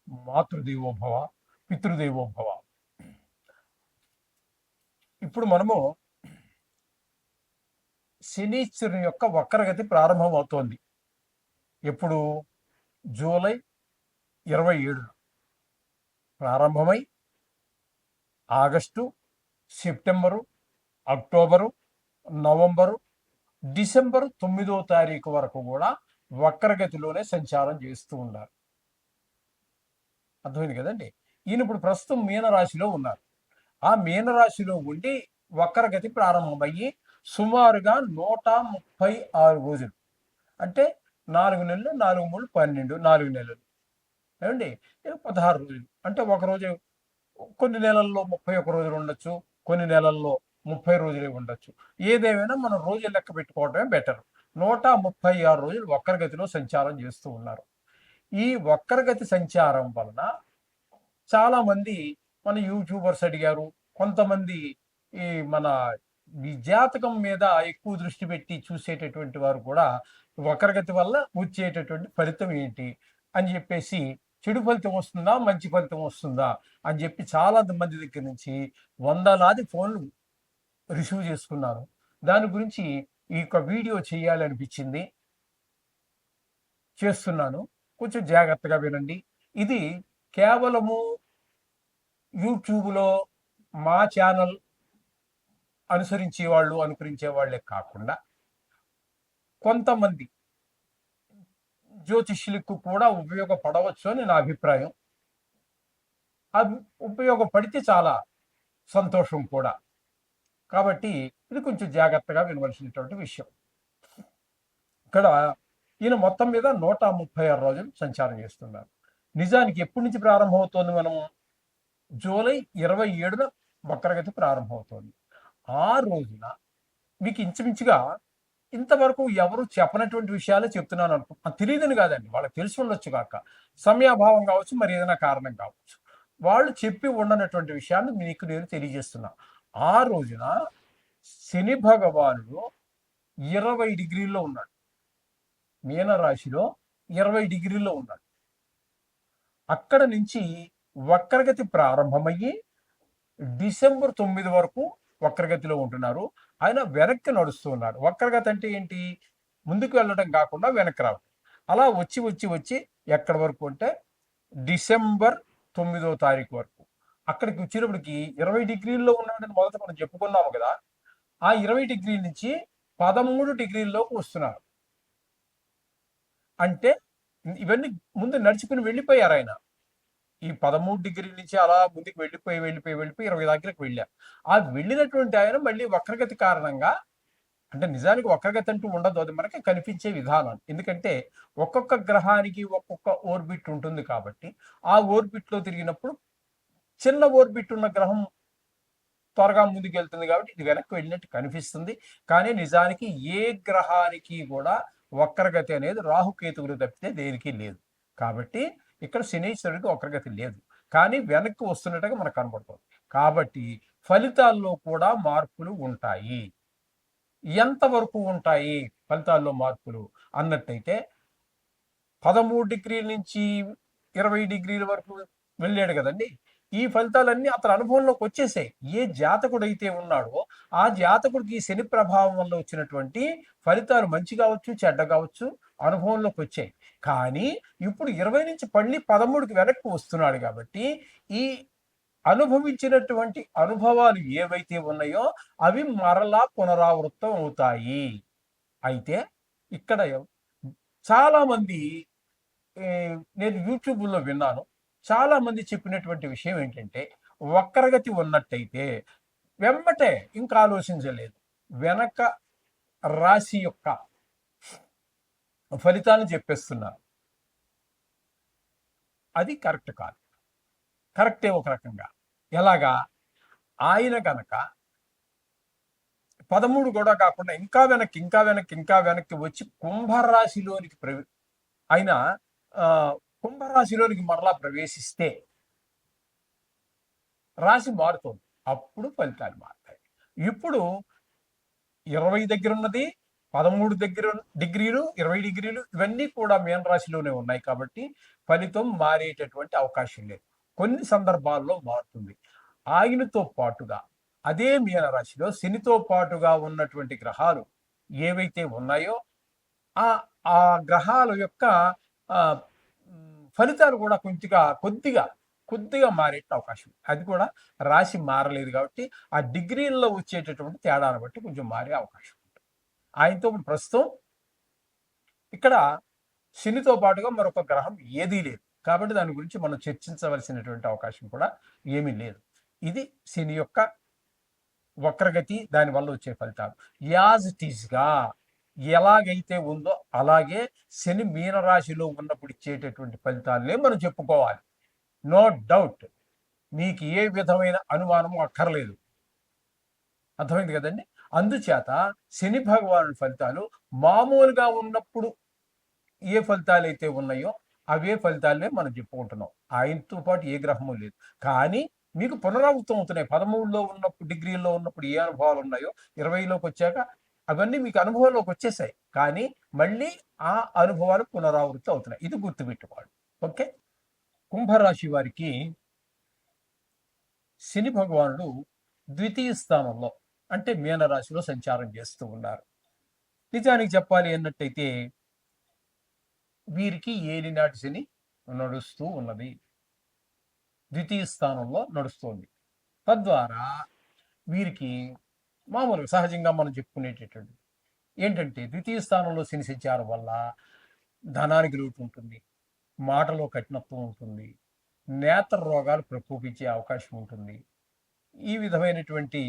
మాతృదేవోభవ, పితృదేవోభవ. ఇప్పుడు మనము శనీశ్వరుని యొక్క వక్రగతి ప్రారంభం అవుతోంది. ఎప్పుడు? జూలై 27 ప్రారంభమై August, September, October, November, December 9వ తారీఖు వరకు కూడా వక్రగతిలోనే సంచారం చేస్తూ ఉన్నారు. అర్థమైంది కదండి. ఈయన ఇప్పుడు ప్రస్తుతం మీనరాశిలో ఉన్నారు. ఆ మీనరాశిలో ఉండి వక్రగతి ప్రారంభమయ్యి సుమారుగా 136 రోజులు, అంటే 4 నెలలు, 4 3 12, 4 నెలలు ఏమండి, 16 రోజులు. అంటే ఒక రోజు, కొన్ని నెలల్లో 31 రోజులు ఉండొచ్చు, కొన్ని నెలల్లో 30 రోజులే ఉండొచ్చు. ఏదేమైనా మనం రోజులు లెక్క పెట్టుకోవడమే బెటర్. 136 రోజులు వక్రగతిలో సంచారం చేస్తూ ఉన్నారు. ఈ వక్రగతి సంచారం వలన చాలా మంది మన యూట్యూబర్స్ అడిగారు, కొంతమంది ఈ మన ఈ జాతకం మీద ఎక్కువ దృష్టి పెట్టి చూసేటటువంటి వారు కూడా వక్రగతి వల్ల వచ్చేటటువంటి ఫలితం ఏంటి అని చెప్పేసి, చెడు ఫలితం వస్తుందా, మంచి ఫలితం వస్తుందా అని చెప్పి చాలా మంది దగ్గర నుంచి వందలాది ఫోన్లు రిసీవ్ చేసుకున్నాను. దాని గురించి ఈ యొక్క వీడియో చేయాలనిపించింది, చేస్తున్నాను. కొంచెం జాగ్రత్తగా వినండి. ఇది కేవలము యూట్యూబ్లో మా ఛానల్ అనుసరించే వాళ్ళు, అనుకరించే వాళ్ళే కాకుండా కొంతమంది జ్యోతిష్యులకు కూడా ఉపయోగపడవచ్చు అని నా అభిప్రాయం. అది ఉపయోగపడితే చాలా సంతోషం కూడా. కాబట్టి ఇది కొంచెం జాగ్రత్తగా వినవలసినటువంటి విషయం. ఇక్కడ ఈయన మొత్తం మీద 136 రోజులు సంచారం చేస్తున్నారు. నిజానికి ఎప్పటి నుంచి ప్రారంభమవుతోంది? మనం జూలై 27న వక్రగతి ప్రారంభమవుతోంది. ఆ రోజున మీకు ఇంచుమించుగా ఇంతవరకు ఎవరు చెప్పనటువంటి విషయాలే చెప్తున్నాను అనుకో. తెలియదని కాదండి, వాళ్ళకి తెలిసి ఉండొచ్చు కాక, సమయాభావం కావచ్చు, మరి ఏదైనా కారణం కావచ్చు. వాళ్ళు చెప్పి ఉండనటువంటి విషయాన్ని మీకు నేను తెలియజేస్తున్నా. ఆ రోజున శని భగవానుడు 20 డిగ్రీల్లో ఉన్నాడు, మీనరాశిలో 20 డిగ్రీల్లో ఉన్నాడు. అక్కడ నుంచి వక్రగతి ప్రారంభమయ్యి డిసెంబర్ 9 వరకు వక్రగతిలో ఉంటున్నారు. ఆయన వెనక్కి నడుస్తూ ఉన్నాడు. వక్రగతి అంటే ఏంటి? ముందుకు వెళ్ళడం కాకుండా వెనక్కి రావడం. అలా వచ్చి వచ్చి వచ్చి ఎక్కడి వరకు అంటే డిసెంబర్ 9వ తారీఖు వరకు. అక్కడికి వచ్చేటప్పటికి 20 డిగ్రీల్లో ఉన్నాడని మొదట మనం చెప్పుకున్నాము కదా. ఆ 20 డిగ్రీల నుంచి 13 డిగ్రీల్లోకి వస్తున్నారు. అంటే ఇవన్నీ ముందు నడుచుకుని వెళ్ళిపోయారు ఆయన. ఈ 13 డిగ్రీల నుంచి అలా ముందుకు వెళ్ళిపోయి 20 దగ్గరకు వెళ్ళారు. ఆ వెళ్ళినటువంటి ఆయన మళ్ళీ వక్రగతి కారణంగా, అంటే నిజానికి వక్రగతి అంటూ ఉండదు, అది మనకి కనిపించే విధానం. ఎందుకంటే ఒక్కొక్క గ్రహానికి ఒక్కొక్క ఓర్బిట్ ఉంటుంది కాబట్టి, ఆ ఓర్బిట్లో తిరిగినప్పుడు చిన్న ఓర్బిట్ ఉన్న గ్రహం త్వరగా ముందుకు వెళ్తుంది కాబట్టి ఇది వెనక్కి వెళ్ళినట్టు కనిపిస్తుంది. కానీ నిజానికి ఏ గ్రహానికి కూడా వక్రగతి అనేది రాహుకేతువులు తప్పితే దేనికి లేదు. కాబట్టి ఇక్కడ శనీశ్వరుడికి వక్రగతి లేదు, కానీ వెనక్కి వస్తున్నట్టుగా మనకు కనబడుతుంది. కాబట్టి ఫలితాల్లో కూడా మార్పులు ఉంటాయి. ఎంతవరకు ఉంటాయి ఫలితాల్లో మార్పులు అన్నట్టయితే, 13 డిగ్రీల నుంచి 20 డిగ్రీల వరకు వెళ్ళాడు కదండి. ఈ ఫలితాలన్నీ అతని అనుభవంలోకి వచ్చేసాయి. ఏ జాతకుడైతే ఉన్నాడో ఆ జాతకుడికి శని ప్రభావం వల్ల వచ్చినటువంటి ఫలితాలు మంచి కావచ్చు, చెడ్డ కావచ్చు, అనుభవంలోకి వచ్చాయి. కానీ ఇప్పుడు 20 నుంచి మళ్ళీ 13కి వెనక్కి వస్తున్నాడు కాబట్టి ఈ అనుభవించినటువంటి అనుభవాలు ఏవైతే ఉన్నాయో అవి మరలా పునరావృతం అవుతాయి. అయితే ఇక్కడ చాలా మంది, నేను యూట్యూబ్లో విన్నాను, చాలా మంది చెప్పినటువంటి విషయం ఏంటంటే, వక్రగతి ఉన్నట్టయితే వెంబటే ఇంకా ఆలోచించలేదు, వెనక రాశి యొక్క ఫలితాలను చెప్పేస్తున్నారు. అది కరెక్ట్ కాదు. కరెక్టే ఒక రకంగా. ఎలాగా? ఆయన కనుక 13 కూడా కాకుండా ఇంకా వెనక్కి ఇంకా వెనక్కి ఇంకా వెనక్కి వచ్చి కుంభరాశిలోనికి ఆయన కుంభరాశిలోనికి మరలా ప్రవేశిస్తే రాశి మారుతుంది. అప్పుడు ఫలితాలు మారుతాయి. ఇప్పుడు 20 దగ్గర ఉన్నది 13 డిగ్రీలు 20 డిగ్రీలు ఇవన్నీ కూడా మీనరాశిలోనే ఉన్నాయి కాబట్టి ఫలితం మారేటటువంటి అవకాశం లేదు. కొన్ని సందర్భాల్లో మారుతుంది. ఆయనతో పాటుగా అదే మీనరాశిలో శనితో పాటుగా ఉన్నటువంటి గ్రహాలు ఏవైతే ఉన్నాయో ఆ ఆ గ్రహాల యొక్క ఫలితాలు కూడా కొద్దిగా మారే అవకాశం. అది కూడా రాశి మారలేదు కాబట్టి ఆ డిగ్రీల్లో వచ్చేటటువంటి తేడాను బట్టి కొంచెం మారే అవకాశం ఉంటుంది. ఆయనతో ప్రస్తుతం ఇక్కడ శనితో పాటుగా మరొక గ్రహం ఏదీ లేదు కాబట్టి దాని గురించి మనం చర్చించవలసినటువంటి అవకాశం కూడా ఏమీ లేదు. ఇది శని యొక్క వక్రగతి, దానివల్ల వచ్చే ఫలితాలు. యాజ్ ఇట్ ఈస్గా ఎలాగైతే ఉందో అలాగే శని మీనరాశిలో ఉన్నప్పుడు ఇచ్చేటటువంటి ఫలితాలనే మనం చెప్పుకోవాలి. నో డౌట్, మీకు ఏ విధమైన అనుమానం అక్కర్లేదు. అర్థమైంది కదండి. అందుచేత శని భగవానుడి ఫలితాలు మామూలుగా ఉన్నప్పుడు ఏ ఫలితాలు అయితే ఉన్నాయో అవే ఫలితాలనే మనం చెప్పుకుంటున్నాం. ఆయనతో పాటు ఏ గ్రహము లేదు. కానీ మీకు పునరావృతం అవుతున్నాయి. 13లో ఉన్నప్పుడు డిగ్రీల్లో ఉన్నప్పుడు ఏ అనుభవాలు ఉన్నాయో 20లోకి వచ్చాక అవన్నీ మీకు అనుభవంలోకి వచ్చేసాయి. కానీ మళ్ళీ ఆ అనుభవాలు పునరావృతం అవుతున్నాయి. ఇది గుర్తుపెట్టుకోవాలి. ఓకే. కుంభరాశి వారికి శని భగవానుడు ద్వితీయ స్థానంలో అంటే మీనరాశిలో సంచారం చేస్తూ ఉన్నారు. నిజానికి చెప్పాలి అన్నట్టయితే వీరికి ఏలినాటి శని నడుస్తూ ఉన్నది, ద్వితీయ స్థానంలో నడుస్తోంది. తద్వారా వీరికి మామూలుగా సహజంగా మనం చెప్పుకునేటటువంటి ఏంటంటే ద్వితీయ స్థానంలో శని సంచారం వల్ల ధనానికి లోటు ఉంటుంది, మాటలో కఠినత్వం ఉంటుంది, నేత్ర రోగాలు ప్రకోపించే అవకాశం ఉంటుంది. ఈ విధమైనటువంటి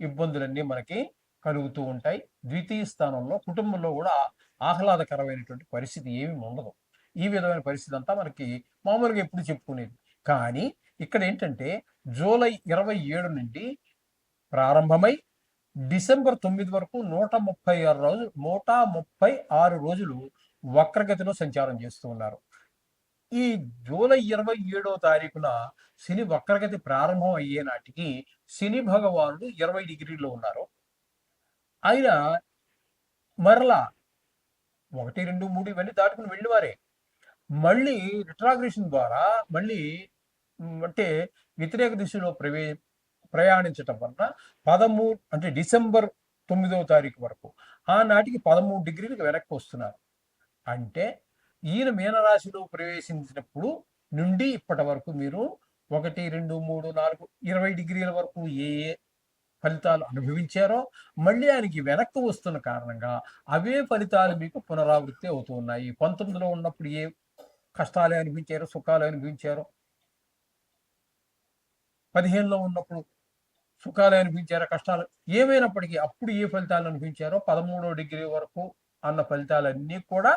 ఇబ్బందులన్నీ మనకి కలుగుతూ ఉంటాయి. ద్వితీయ స్థానంలో కుటుంబంలో కూడా ఆహ్లాదకరమైనటువంటి పరిస్థితి ఏమీ ఉండదు. ఈ విధమైన పరిస్థితి అంతా మనకి మామూలుగా ఎప్పుడు చెప్పుకునేది. కానీ ఇక్కడ ఏంటంటే జూలై 27 నుండి ప్రారంభమై డిసెంబర్ 9 వరకు 136 రోజులు వక్రగతిలో సంచారం చేస్తూ ఉన్నారు. ఈ జూలై 27వ తారీఖున శని వక్రగతి ప్రారంభం అయ్యే నాటికి శని భగవానుడు 20 డిగ్రీలో ఉన్నారు. ఆయన మరలా 1, 2, 3 ఇవన్నీ దాటుకుని వెళ్ళివారే. మళ్ళీ రిట్రాగ్రేషన్ ద్వారా మళ్ళీ అంటే వ్యతిరేక దిశలో ప్రయాణించటం వలన 13 అంటే డిసెంబర్ 9వ తారీఖు వరకు ఆనాటికి 13 డిగ్రీలకు వెనక్కి వస్తున్నారు. అంటే ఈయన మీనరాశిలో ప్రవేశించినప్పుడు నుండి ఇప్పటి వరకు మీరు 1, 2, 3, 4, 20 డిగ్రీల వరకు ఏ ఫలితాలు అనుభవించారో మళ్ళీ ఆయనకి వెనక్కి వస్తున్న కారణంగా అవే ఫలితాలు మీకు పునరావృత్తి అవుతూ ఉన్నాయి. 19లో ఉన్నప్పుడు ఏ కష్టాలు అనిపించారో, సుఖాలు అనిపించారో, 15లో ఉన్నప్పుడు సుఖాలు అనిపించారో, కష్టాలు ఏమైనప్పటికీ అప్పుడు ఏ ఫలితాలు అనిపించారో 13వ డిగ్రీ వరకు అన్న ఫలితాలన్నీ కూడా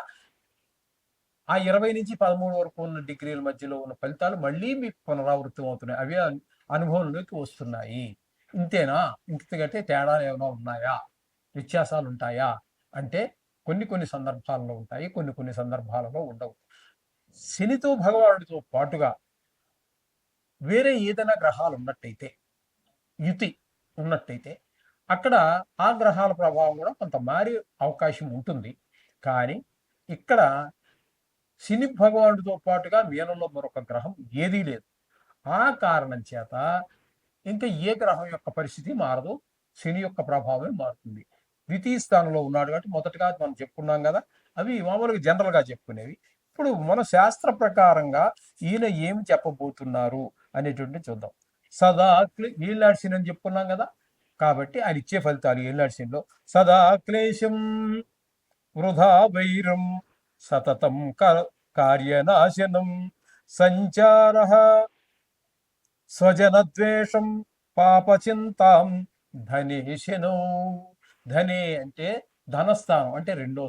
ఆ 20 నుంచి 13 వరకు ఉన్న డిగ్రీల మధ్యలో ఉన్న ఫలితాలు మళ్ళీ మీకు పునరావృతం అవుతున్నాయి. అవే అనుభవంలోకి వస్తున్నాయి. ఇంతేనా? ఇంతకంటే తేడాలు ఏమైనా ఉన్నాయా, వ్యత్యాసాలు ఉంటాయా అంటే కొన్ని సందర్భాల్లో ఉంటాయి, కొన్ని సందర్భాలలో ఉండవు. శనితో భగవానుడితో పాటుగా వేరే ఏదైనా గ్రహాలు ఉన్నట్టయితే, యుతి ఉన్నట్టయితే అక్కడ ఆ గ్రహాల ప్రభావం కూడా కొంత మారే అవకాశం ఉంటుంది. కానీ ఇక్కడ శని భగవానుడితో పాటుగా మీనంలో మరొక గ్రహం ఏదీ లేదు. ఆ కారణం చేత ఇంకా ఏ గ్రహం యొక్క పరిస్థితి మారదు, శని యొక్క ప్రభావమే మారుతుంది. ద్వితీయ స్థానంలో ఉన్నాడు కాబట్టి మొదటగా మనం చెప్పుకున్నాం కదా, అవి మామూలుగా జనరల్గా చెప్పుకునేవి. ఇప్పుడు మన శాస్త్ర ప్రకారంగా ఈయన ఏమి చెప్పబోతున్నారు అనేటువంటి చూద్దాం. సదా ఏళ్ళాడు శని అని చెప్పుకున్నాం కదా, కాబట్టి ఆయన ఇచ్చే ఫలితాలు ఏళ్ళాడు శనిలో సదా క్లేశం వృధా వైరం సతతం కార్యనాశనం సంచార స్వజనద్వేషం పాపచింతాం ధనేశనో. ధనే అంటే ధనస్థానం, అంటే రెండో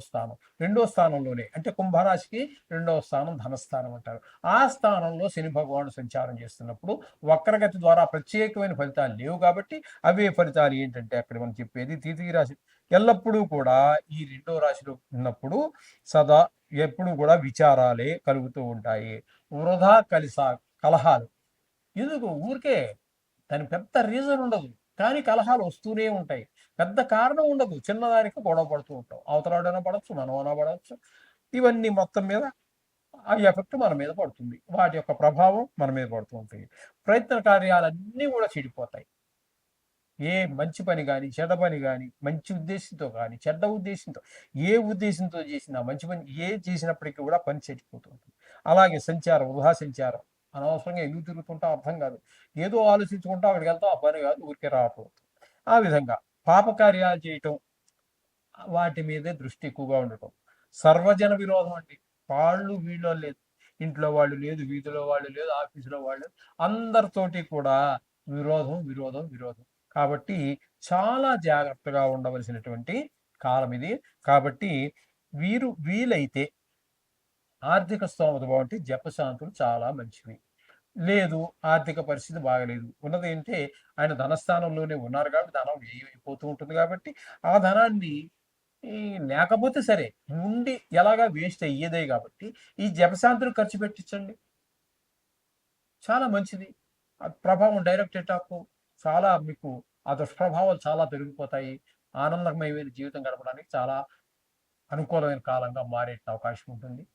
స్థానంలోనే అంటే కుంభరాశికి రెండవ స్థానం ధనస్థానం అంటారు. ఆ స్థానంలో శని భగవానుడు సంచారం చేస్తున్నప్పుడు వక్రగతి ద్వారా ప్రత్యేకమైన ఫలితాలు లేవు కాబట్టి అవే ఫలితాలు ఏంటంటే అక్కడ మనం చెప్పేది ద్వితీయ రాశి ఎల్లప్పుడూ కూడా ఈ రెండో రాశిలో ఉన్నప్పుడు సదా ఎప్పుడు కూడా విచారాలే కలుగుతూ ఉంటాయి. వృధా కలహాలు ఎందుకు ఊరికే దాని పెద్ద రీజన్ ఉండదు, కానీ కలహాలు వస్తూనే ఉంటాయి. పెద్ద కారణం ఉండదు. చిన్నదానికి గొడవ పడుతూ ఉంటాం. అవతలాడైనా పడొచ్చు, మనమైనా పడొచ్చు. ఇవన్నీ మొత్తం మీద ఆ ఎఫెక్ట్ మన మీద పడుతుంది. వాటి యొక్క ప్రభావం మన మీద పడుతూ ఉంటుంది. ప్రయత్న కార్యాలన్నీ కూడా చెడిపోతాయి. ఏ మంచి పని గాని, చెడ్డ పని గాని, మంచి ఉద్దేశంతో గాని, చెడ్డ ఉద్దేశంతో, ఏ ఉద్దేశంతో చేసినా, మంచి పని ఏది చేసినప్పటికీ కూడా పని చెడిపోతూ ఉంటుంది. అలాగే సంచారం, వృధా సంచారం. అనవసరంగా ఎందుకు తిరుగుతుంటాం అర్థం కాదు. ఏదో ఆలోచించుకుంటా అక్కడికెళ్తాం. ఆ పని కాదు ఊరికే రావటం. ఆ విధంగా పాపకార్యాలు చేయటం, వాటి మీదే దృష్టి ఎక్కువగా ఉండటం. సర్వజన విరోధం అండి. వాళ్ళు వీళ్ళు లేదు. ఇంట్లో వాళ్ళు లేదు, వీధిలో వాళ్ళు లేదు, ఆఫీసులో వాళ్ళు లేదు. అందరితోటి కూడా విరోధం, విరోధం, విరోధం. కాబట్టి చాలా జాగ్రత్తగా ఉండవలసినటువంటి కాలం ఇది. కాబట్టి వీలైతే ఆర్థిక స్తోమత బాగుంటే జపశాంతులు చాలా మంచివి. లేదు, ఆర్థిక పరిస్థితి బాగలేదు. ఉన్నదేంటే ఆయన ధనస్థానంలోనే ఉన్నారు కాబట్టి ధనం వ్యయం అయిపోతూ ఉంటుంది కాబట్టి, ఆ ధనాన్ని ఈ లేకపోతే సరే, ఉండి ఎలాగా వేస్ట్ అయ్యేదే కాబట్టి, ఈ జపశాంతులు ఖర్చు పెట్టించండి. చాలా మంచిది. ఆ ప్రభావం డైరెక్ట్ అటాక్ చాలా మీకు ఆ దుష్ప్రభావాలు చాలా పెరిగిపోతాయి. ఆనందమయమైన జీవితం గడపడానికి చాలా అనుకూలమైన కాలంగా మారే అవకాశం ఉంటుంది.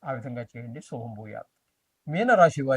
ఆ విధంగా చేయండి. శుభం భూయాత్. మీనరాశి వారి